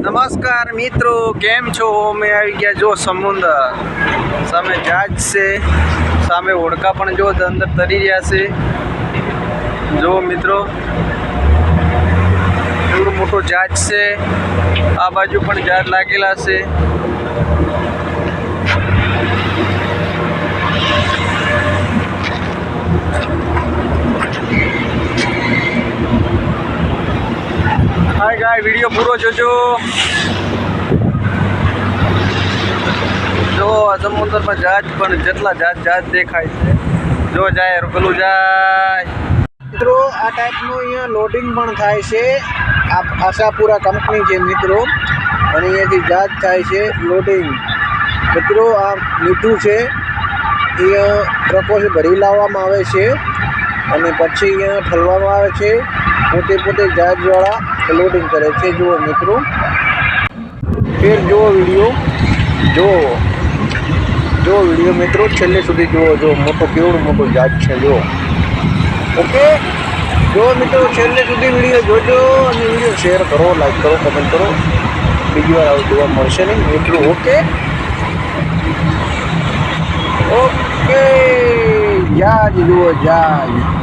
નમસ્કાર મિત્રો, કેમ છો? અમે આવી ગયા જો સમુદ્ર સામે જહાજ છે, સામે ઓળકા પણ જો અંદર તરી રહ્યા છે. જો મિત્રો એવડું મોટું જહાજ છે, આ બાજુ પણ જહાજ લાગેલા છે. હાય ગાય, વિડીયો પૂરો જોજો. જો સમુદ્રમાં જહાજ પણ જેટલા જહાજ દેખાય છે, જો જાય પેલું જાય. મિત્રો આ ટાઈપનું અહીંયા લોડિંગ પણ થાય છે. આ આશાપુરા કંપની છે મિત્રો, અને અહીંયાથી જહાજ થાય છે લોડિંગ. મિત્રો આ મીઠું છે, અહીંયા ટ્રકોથી ભરી લાવવામાં આવે છે અને પછી અહીંયા ઠલવામાં આવે છે. પોતે જહાજવાળા લોડિંગ કરે છે. જુઓ મિત્રો, ફેર જુઓ વિડીયો, જો વિડીયો મિત્રો છેલ્લે સુધી જુઓ. જો મોટો કેવડું મોટું જહાજ છે જો. ઓકે, જો મિત્રો છેલ્લે સુધી વિડીયો જોજો અને વિડીયો શેર કરો, લાઈક કરો, કમેન્ટ કરો. બીજી વાર આવું જોવા મળશે નહીં મિત્રો. ઓકે, જહાજ જુઓ, જહાજ.